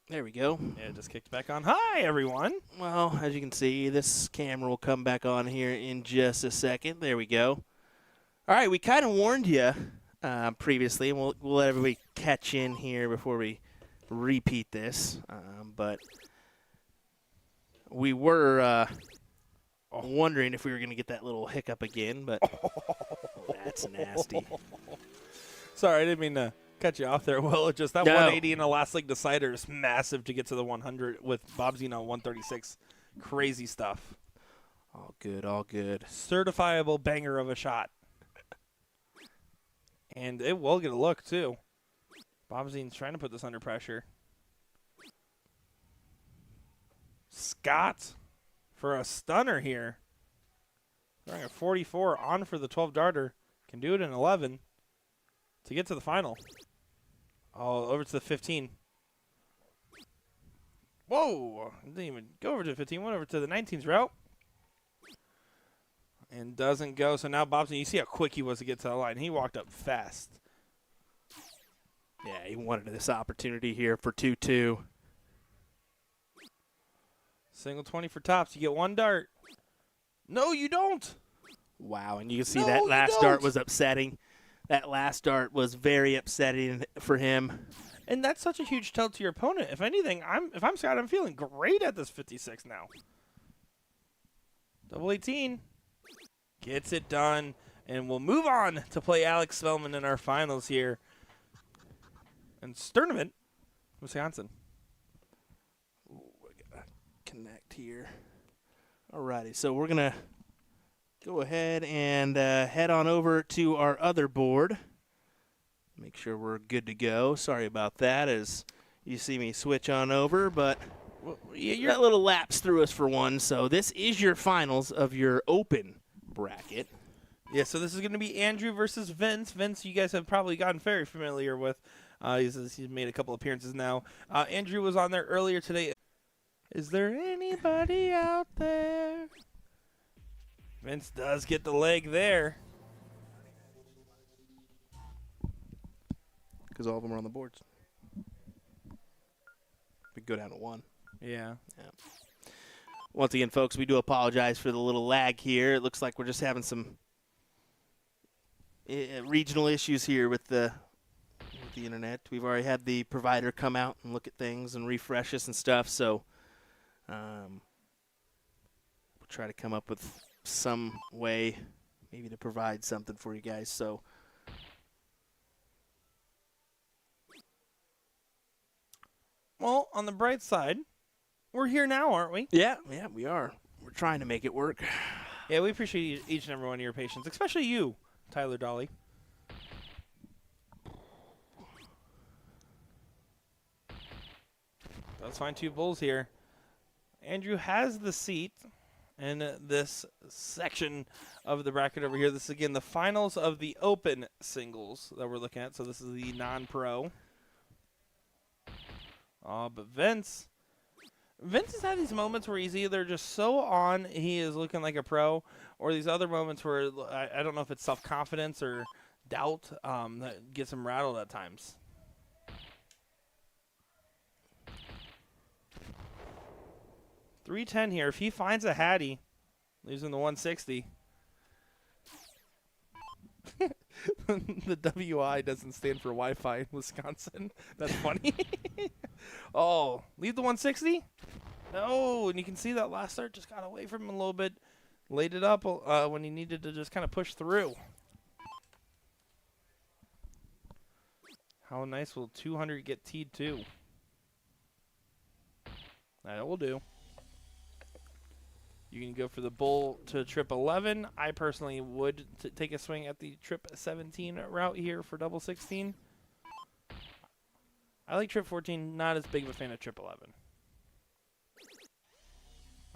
There we go. Yeah, it just kicked back on. Hi, everyone. Well, as you can see, this camera will come back on here in just a second. There we go. All right, we kind of warned you previously, and we'll let everybody catch in here before we repeat this. But we were wondering if we were going to get that little hiccup again, but that's nasty. Sorry, I didn't mean to cut you off there, Will. Just that No. 180 in a last leg decider is massive to get to the 100 with Bob Zeno 136. Crazy stuff. All good, all good. Certifiable banger of a shot. And it will get a look, too. Bob Zeno's trying to put this under pressure. Scott for a stunner here. Throwing a 44 on for the 12-darter. Can do it in 11 to get to the final. Oh, over to the 15. Whoa! Didn't even go over to the 15. Went over to the 19's route. And doesn't go. So now Bobson, you see how quick he was to get to the line. He walked up fast. Yeah, he wanted this opportunity here for 2-2. Single 20 for tops. You get one dart. No, you don't. Wow, and you can see No, that you last dart don't. was upsetting. That last dart was very upsetting for him. And that's such a huge tell to your opponent. If anything, if I'm Scott, I'm feeling great at this 56 now. Double 18. Gets it done. And we'll move on to play Alex Spellman in our finals here. And Sturnament, Wisconsin. Ooh, I gotta connect here. Alrighty, so we're gonna go ahead and head on over to our other board. Make sure we're good to go. Sorry about that as you see me switch on over, but that little lapse threw us for one. So this is your finals of your open bracket. Yeah, so this is going to be Andrew versus Vince. Vince, you guys have probably gotten very familiar with. He's made a couple appearances now. Andrew was on there earlier today. Is there anybody out there? Vince does get the leg there. Because all of them are on the boards. We go down to one. Yeah. Once again, folks, we do apologize for the little lag here. It looks like we're just having some regional issues here with the internet. We've already had the provider come out and look at things and refresh us and stuff, so we'll try to come up with some way maybe to provide something for you guys. So Well, on the bright side, we're here now, aren't we? yeah, we are. We're trying to make it work. Yeah, we appreciate each and every one of your patience, especially you, Tyler Dolly. Let's find two bulls here. Andrew has the seat in this section of the bracket over here. This is, again, the finals of the open singles that we're looking at. So this is the non-pro. Oh, but Vince has had these moments where he's either just so on, he is looking like a pro, or these other moments where I don't know if it's self-confidence or doubt that gets him rattled at times. $310 here. If he finds a Hattie, losing the 160. The WI doesn't stand for Wi-Fi in Wisconsin. That's funny. Oh, leave the 160? No, and you can see that last start just got away from him a little bit. Laid it up when he needed to just kind of push through. How nice will 200 get teed to? That will do. You can go for the bull to trip 11. I personally would take a swing at the trip 17 route here for double 16. I like trip 14. Not as big of a fan of trip 11.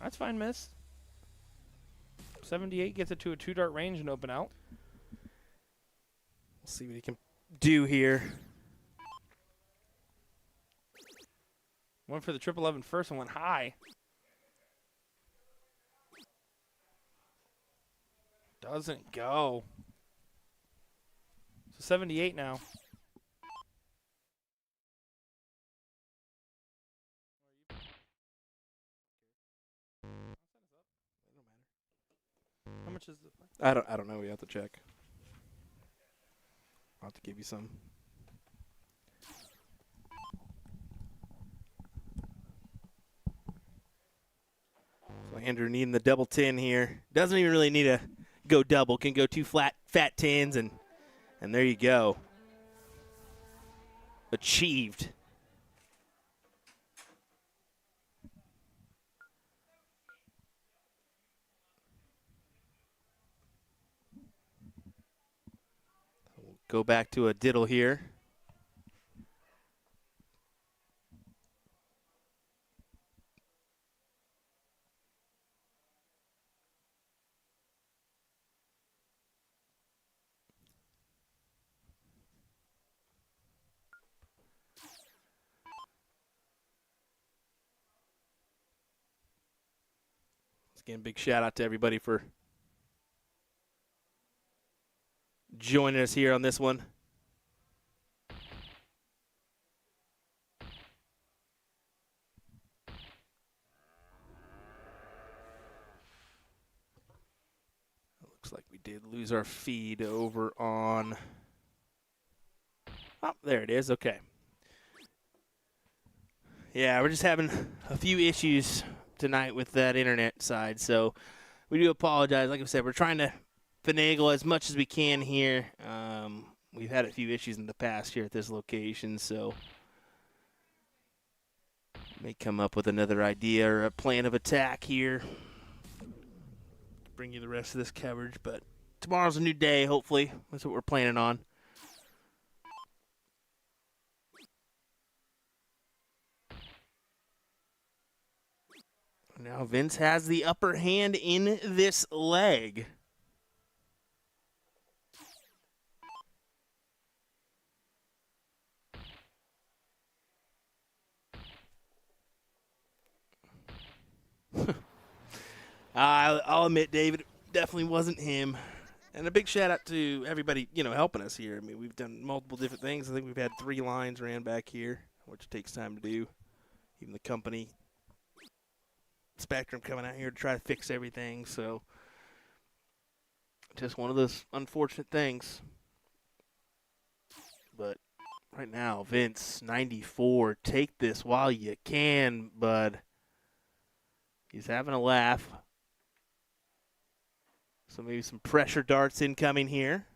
That's fine, miss. 78 gets it to a 2-dart range and open out. We'll see what he can do here. Went for the trip 11 first and went high. Doesn't go. So 78 now. much is it? I don't know. We have to check. I'll have to give you some. So Andrew needing the double 10 here. Doesn't even really need to go double. Can go 2 fat 10s, and there you go. Achieved. We'll go back to a diddle here. Again, big shout out to everybody for joining us here on this one. Looks like we did lose our feed over on. Oh, there it is. Okay. Yeah, we're just having a few issues tonight with that internet side, so we do apologize. Like I said, we're trying to finagle as much as we can here. We've had a few issues in the past here at this location, so may come up with another idea or a plan of attack here. Bring you the rest of this coverage, but tomorrow's a new day, hopefully. That's what we're planning on. Now Vince has the upper hand in this leg. I'll admit, David, it definitely wasn't him. And a big shout out to everybody, helping us here. I mean, we've done multiple different things. I think we've had 3 lines ran back here, which takes time to do. Even the company, Spectrum, coming out here to try to fix everything. So just one of those unfortunate things. But right now, Vince, 94, take this while you can, bud. He's having a laugh. So maybe some pressure darts incoming here.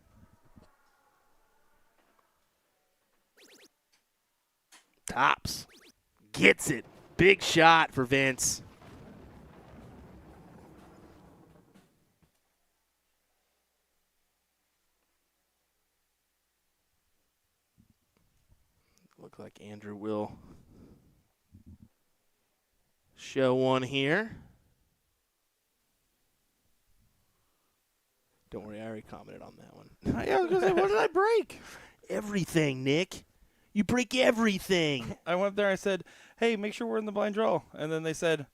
Tops. Gets it. Big shot for Vince. Look like Andrew will show one here. Don't worry, I already commented on that one. I was going to say, what did I break? Everything, Nick. You break everything. I went up there, I said, hey, make sure we're in the blind draw. And then they said,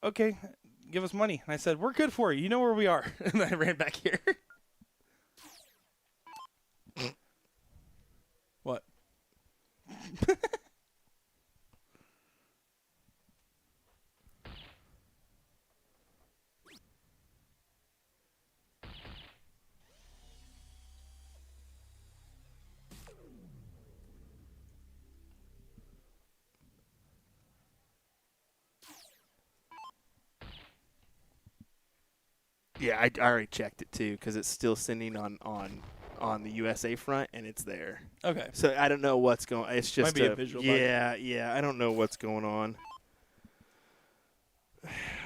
okay, give us money. And I said, we're good for you. You know where we are. And I ran back here. What? Yeah, I already checked it too because it's still sending on the USA front and it's there. Okay. So I don't know what's going. It's just Might be a visual bug. Yeah. I don't know what's going on.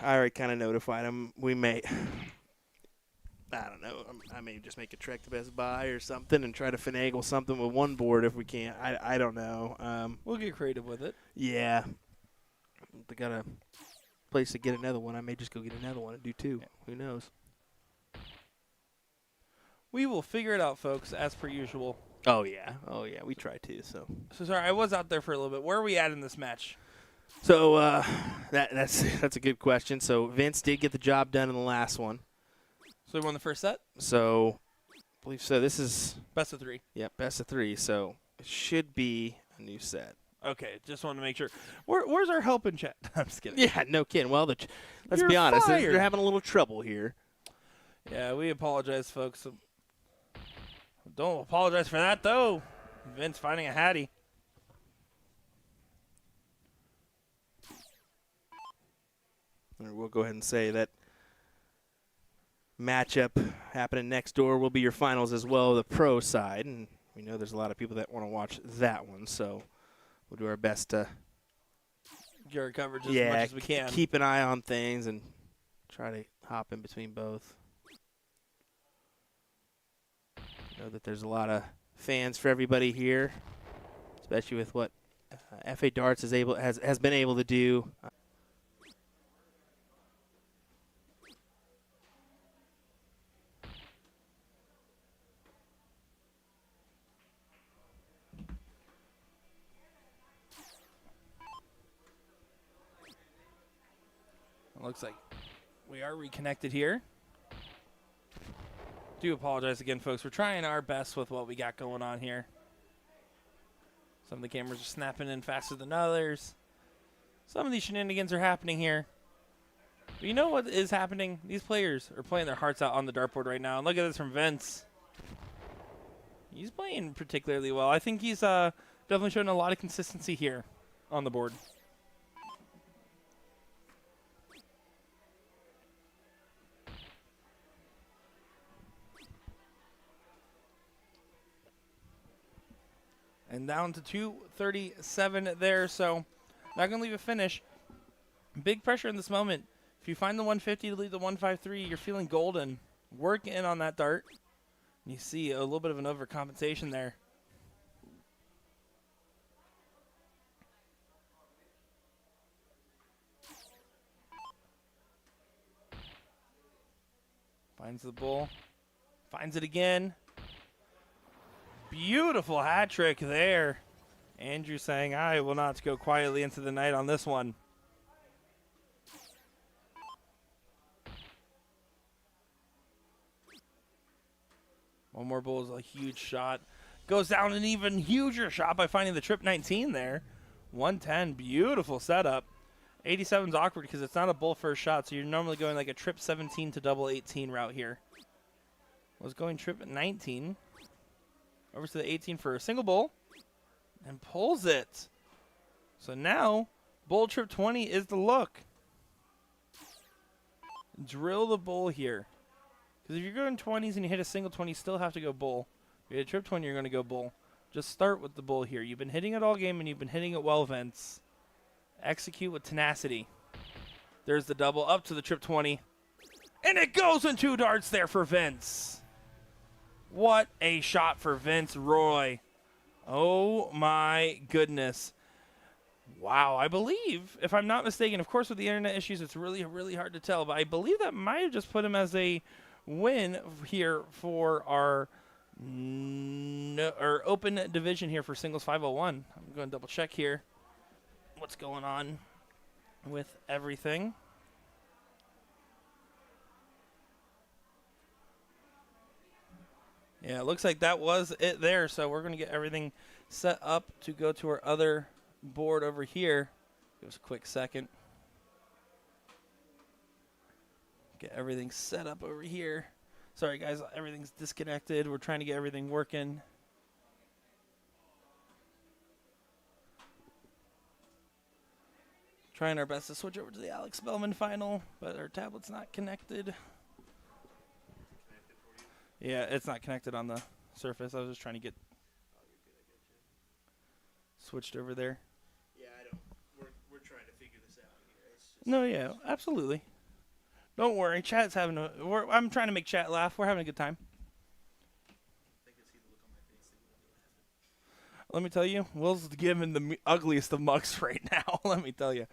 I already kind of notified him. We may. I don't know. I may just make a trek to Best Buy or something and try to finagle something with one board if we can. I don't know. We'll get creative with it. Yeah. They got a place to get another one. I may just go get another one and do 2. Yeah. Who knows? We will figure it out, folks, as per usual. Oh yeah. We try to. So sorry, I was out there for a little bit. Where are we at in this match? So that's a good question. So Vince did get the job done in the last one. So we won the first set? So I believe so. This is best of 3. Yeah, best of 3. So it should be a new set. Okay, just wanted to make sure. Where's our help in chat? I'm just kidding. Yeah, no kidding. Well, let's be honest. They're having a little trouble here. Yeah, we apologize, folks. Don't apologize for that, though. Vince finding a Hattie. We'll go ahead and say that matchup happening next door will be your finals as well, the pro side. And we know there's a lot of people that want to watch that one, so we'll do our best to get our coverage as much as we can. Keep an eye on things and try to hop in between both. Know that there's a lot of fans for everybody here, especially with what FA Darts has been able to do. Looks like we are reconnected here. Do apologize again, folks. We're trying our best with what we got going on here. Some of the cameras are snapping in faster than others. Some of these shenanigans are happening here. But you know what is happening? These players are playing their hearts out on the dartboard right now. And look at this from Vince. He's playing particularly well. I think he's definitely showing a lot of consistency here on the board. And down to 237 there, so not going to leave a finish. Big pressure in this moment. If you find the 150 to lead the 153, you're feeling golden. Work in on that dart. You see a little bit of an overcompensation there. Finds the bull. Finds it again. Beautiful hat trick there. Andrew saying, I will not go quietly into the night on this one. One more bull is a huge shot. Goes down an even huger shot by finding the trip 19 there. 110, beautiful setup. 87's awkward because it's not a bull first shot, so you're normally going like a trip 17 to double 18 route here. Was going trip 19. Over to the 18 for a single bull. And pulls it. So now, bull trip 20 is the look. Drill the bull here. Because if you're going 20s and you hit a single 20, you still have to go bull. If you hit a trip 20, you're going to go bull. Just start with the bull here. You've been hitting it all game, and you've been hitting it well, Vince. Execute with tenacity. There's the double up to the trip 20. And it goes in 2 darts there for Vince. What a shot for Vince Roy. Oh, my goodness. Wow, I believe, if I'm not mistaken, of course with the internet issues, it's really, really hard to tell, but I believe that might have just put him as a win here for our open division here for singles 501. I'm going to double check here what's going on with everything. Yeah, it looks like that was it there, so we're going to get everything set up to go to our other board over here. Give us a quick second. Get everything set up over here. Sorry, guys, everything's disconnected. We're trying to get everything working. Trying our best to switch over to the Alex Spellman final, but our tablet's not connected. Yeah, it's not connected on the Surface. I was just trying to get switched over there. Yeah, we're trying to figure this out here. No, yeah, absolutely. Don't worry. Chat's having I'm trying to make chat laugh. We're having a good time. Let me tell you, Will's giving the ugliest of mucks right now. Let me tell you.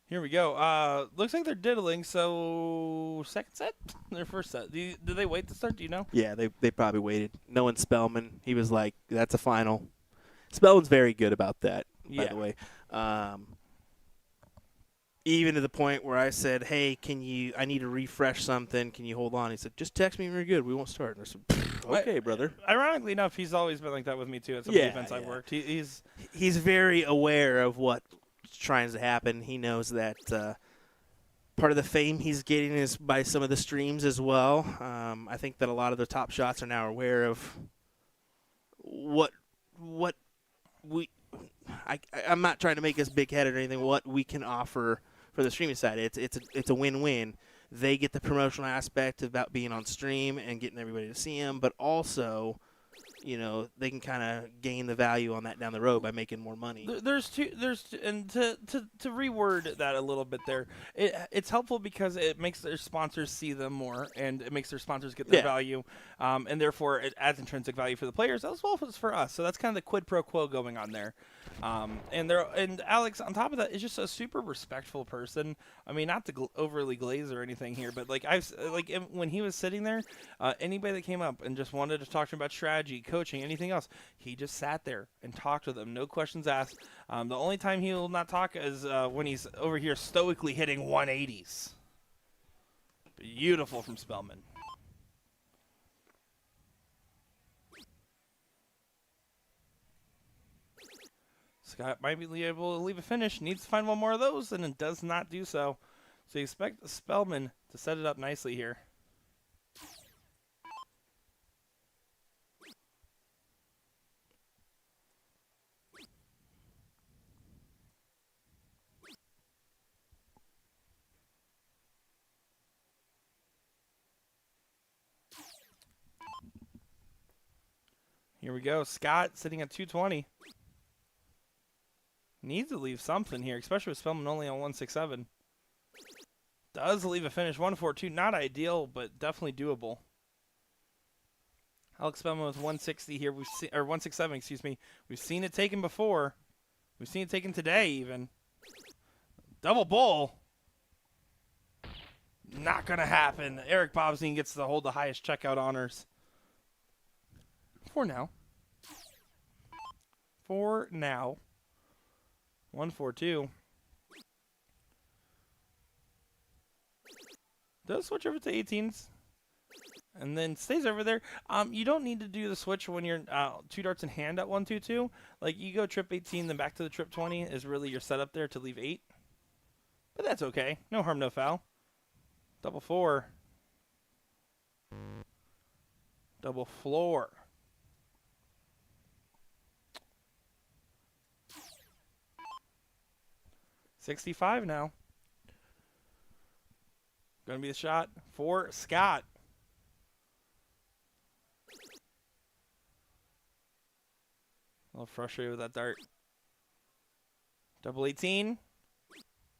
Here we go. Looks like they're diddling, so second set? Their first set. Did they wait to start? Do you know? Yeah, they probably waited. Knowing Spellman, he was like, that's a final. Spellman's very good about that, by the way. Even to the point where I said, hey, I need to refresh something. Can you hold on? He said, just text me when you're good. We won't start. And I said, okay, brother. Ironically enough, he's always been like that with me, too, at some of the events I've worked. He's very aware of what trying to happen. He knows that part of the fame he's getting is by some of the streams as well. I think that a lot of the top shots are now aware of what we. I'm not trying to make us big headed or anything. What we can offer for the streaming side, it's a win-win. They get the promotional aspect about being on stream and getting everybody to see them, but also, they can kind of gain the value on that down the road by making more money. And to reword that a little bit there, it's helpful because it makes their sponsors see them more, and it makes their sponsors get their value, and therefore it adds intrinsic value for the players as well as for us. So that's kind of the quid pro quo going on there. And Alex, on top of that, is just a super respectful person. I mean, not to overly glaze or anything here, but when he was sitting there, anybody that came up and just wanted to talk to him about strategy, coaching, anything else, he just sat there and talked with them, no questions asked. The only time he will not talk is when he's over here stoically hitting 180s. Beautiful from Spellman. Scott might be able to leave a finish. Needs to find one more of those, and it does not do so. So you expect Spellman to set it up nicely here. Here we go. Scott sitting at 220. Needs to leave something here, especially with Spellman only on 167. Does leave a finish 142. Not ideal, but definitely doable. Alex Spellman with 160 here. Or 167, excuse me. We've seen it taken before. We've seen it taken today even. Double bull. Not going to happen. Eric Bobstein gets to hold the highest checkout honors. For now. 142. Does switch over to 18s. And then stays over there. You don't need to do the switch when you're 2 darts in hand at 122. Like, you go trip 18, then back to the trip 20 is really your setup there to leave 8. But that's okay. No harm, no foul. Double 4. Double floor. $65 now. Going to be the shot for Scott. A little frustrated with that dart. Double 18.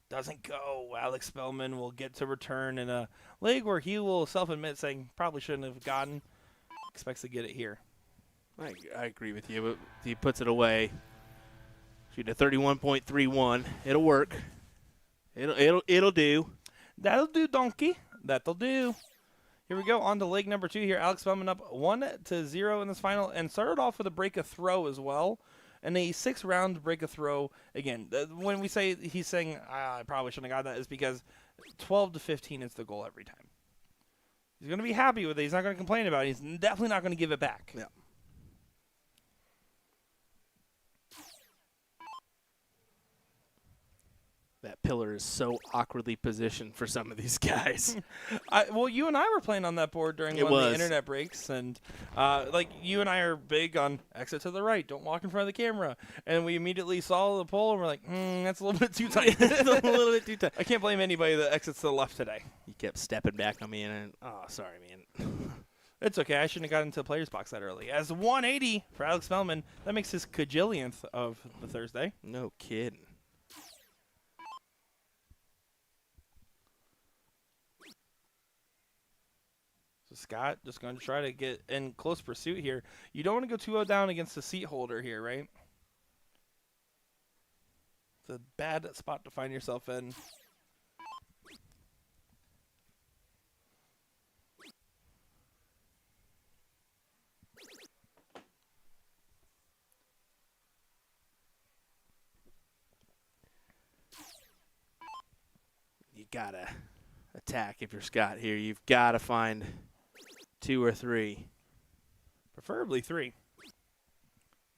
Doesn't go. Alex Spellman will get to return in a leg where he will self-admit saying probably shouldn't have gotten. Expects to get it here. I agree with you, but he puts it away. Shoot a 31.31. It'll work. It'll do. That'll do, donkey. That'll do. Here we go on to leg number 2 here. Alex Spellman up 1-0 in this final, and started off with a break a throw as well, and a 6-round break a throw. Again, when we say he's saying I probably shouldn't have got that, is because 12 to 15 is the goal every time. He's going to be happy with it. He's not going to complain about it. He's definitely not going to give it back. Yeah. That pillar is so awkwardly positioned for some of these guys. Well, you and I were playing on that board during one of the internet breaks, and you and I are big on exit to the right, don't walk in front of the camera, and we immediately saw the pole, and we're like, that's a little bit too tight. It's a little bit too tight. I can't blame anybody that exits to the left today. You kept stepping back on me, and sorry, man. It's okay. I shouldn't have gotten into the player's box that early. As 180 for Alex Spellman, that makes his cajillionth of the Thursday. No kidding. Scott just going to try to get in close pursuit here. You don't want to go 2-0 down against the seat holder here, right? It's a bad spot to find yourself in. You got to attack if you're Scott here. You've got to find 2 or 3. Preferably 3.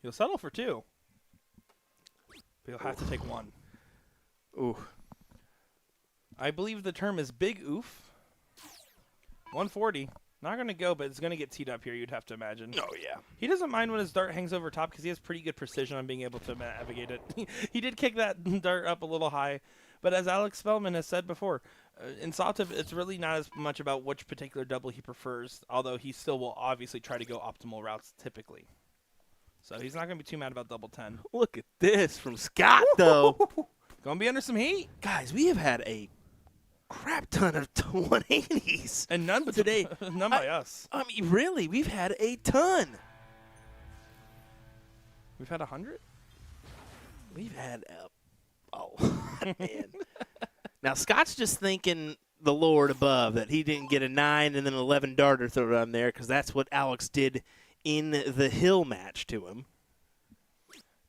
He'll settle for 2. But he'll have to take 1. Ooh. I believe the term is big oof. 140. Not going to go, but it's going to get teed up here, you'd have to imagine. Oh, yeah. He doesn't mind when his dart hangs over top because he has pretty good precision on being able to navigate it. He did kick that dart up a little high, but as Alex Spellman has said before, in soft tip, it's really not as much about which particular double he prefers, although he still will obviously try to go optimal routes typically. So he's not going to be too mad about double 10. Look at this from Scott, though. Going to be under some heat. Guys, we have had a crap ton of 180s. And none but today. None by us. I mean, really, we've had a ton. We've had 100? We've had man. Now, Scott's just thanking the Lord above that he didn't get a 9 and then an 11 darter thrown on there because that's what Alex did in the hill match to him.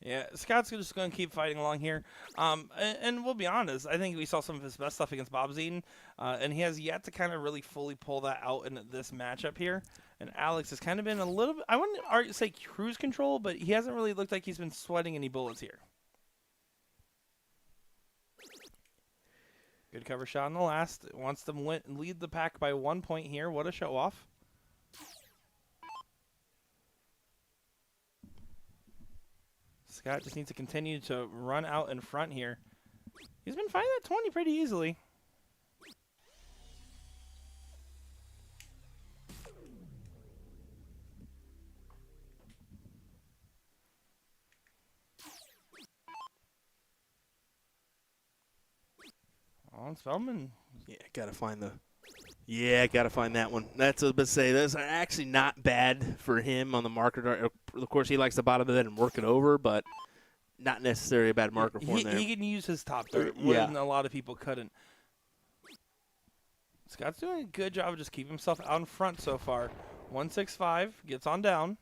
Yeah, Scott's just going to keep fighting along here. And we'll be honest, I think we saw some of his best stuff against Bob Zeden, and he has yet to kind of really fully pull that out in this matchup here. And Alex has kind of been a little bit, I wouldn't say cruise control, but he hasn't really looked like he's been sweating any bullets here. Good cover shot on the last. Wants to lead the pack by 1 point here. What a show off. Scott just needs to continue to run out in front here. He's been finding that 20 pretty easily. On Spellman. Yeah, gotta find that one. That's what I was about to say. Those are actually not bad for him on the marker dart. Of course, he likes the bottom of that and work it over, but not necessarily a bad marker for him there. He can use his top dart more than a lot of people couldn't. Scott's doing a good job of just keeping himself out in front so far. 165 gets on down.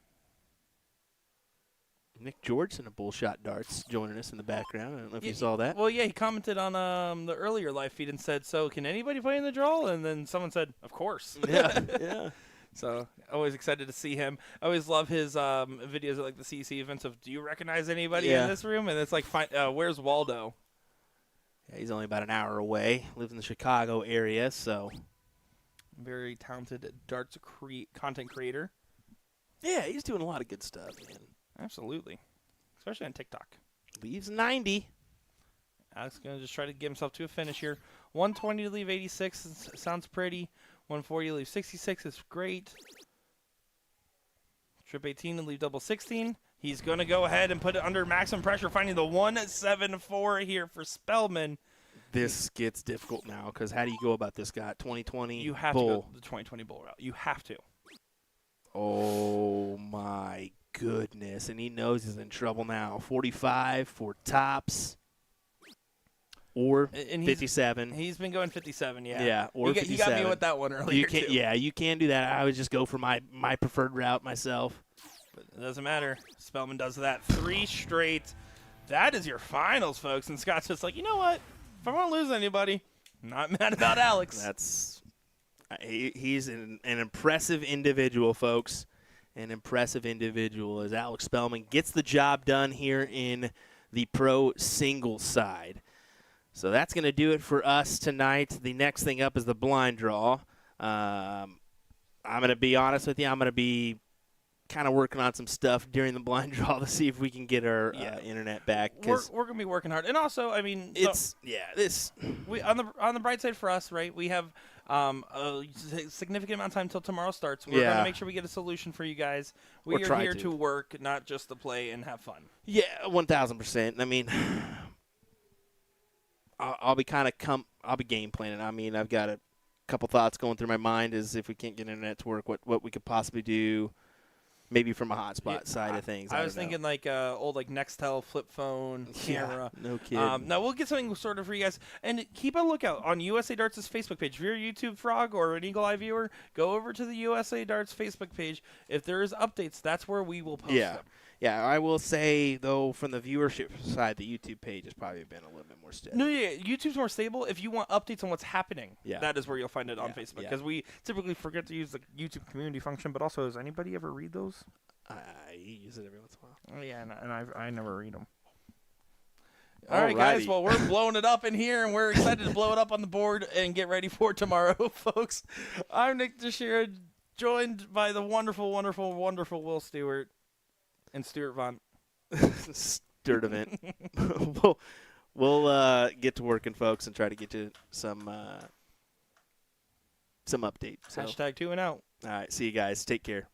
Nick Georgeson of Bullshot Darts joining us in the background. I don't know if you saw that. Well, yeah, he commented on the earlier live feed and said, "So can anybody play in the draw?" And then someone said, "Of course." Yeah. So always excited to see him. I always love his videos at like the CC events of, "Do you recognize anybody in this room?" And it's like, "Where's Waldo?" Yeah, he's only about an hour away. Lives in the Chicago area, so very talented darts content creator. Yeah, he's doing a lot of good stuff, man. Absolutely. Especially on TikTok. Leaves 90. Alex going to just try to get himself to a finish here. 120 to leave 86 sounds pretty. 140 to leave 66 is great. Trip 18 to leave double 16. He's going to go ahead and put it under maximum pressure, finding the 174 here for Spellman. This gets difficult now because how do you go about this guy? 2020 You have bull. to go the 2020 bull route. You have to. Oh, my goodness. And he knows he's in trouble now. 45 for tops or And 57. He's been going 57, yeah. Yeah, or 57. You got me with that one earlier, you can, too. Yeah, you can do that. I would just go for my preferred route myself. But it doesn't matter. Spellman does that 3 straight. That is your finals, folks. And Scott's just like, you know what? If I want to lose anybody, I'm not mad about Alex. He's an impressive individual, folks. An impressive individual as Alex Spellman gets the job done here in the pro singles side. So that's going to do it for us tonight. The next thing up is the blind draw. I'm going to be honest with you. I'm going to be kind of working on some stuff during the blind draw to see if we can get our internet back. We're going to be working hard. And also, I mean, we on the bright side for us, right, we have a significant amount of time until tomorrow starts. We're going to make sure we get a solution for you guys. We are here to work, not just to play and have fun. Yeah, 1,000%. I mean, I'll be game planning. I mean, I've got a couple thoughts going through my mind is if we can't get internet to work, what we could possibly do. Maybe from a hotspot side of things. I was thinking like old Nextel flip phone camera. No kidding. No, we'll get something sorted for you guys. And keep a lookout on USA Darts' Facebook page. If you're a YouTube frog or an Eagle Eye viewer, go over to the USA Darts Facebook page. If there is updates, that's where we will post them. Yeah, I will say, though, from the viewership side, the YouTube page has probably been a little bit more steady. No, YouTube's more stable. If you want updates on what's happening, Yeah. that is where you'll find it on Facebook. Yeah. Because we typically forget to use the YouTube community function, but also, does anybody ever read those? I use it every once in a while. Oh, yeah, and I never read them. All right, guys. Alrighty. Well, we're blowing it up in here, and we're excited to blow it up on the board and get ready for tomorrow, folks. I'm Nick Teixeira, joined by the wonderful, wonderful, wonderful Will Stewart and Stuart Vaughn. Sturdivant. we'll get to working, folks, and try to get you some update. So. #2 and out. All right, see you guys. Take care.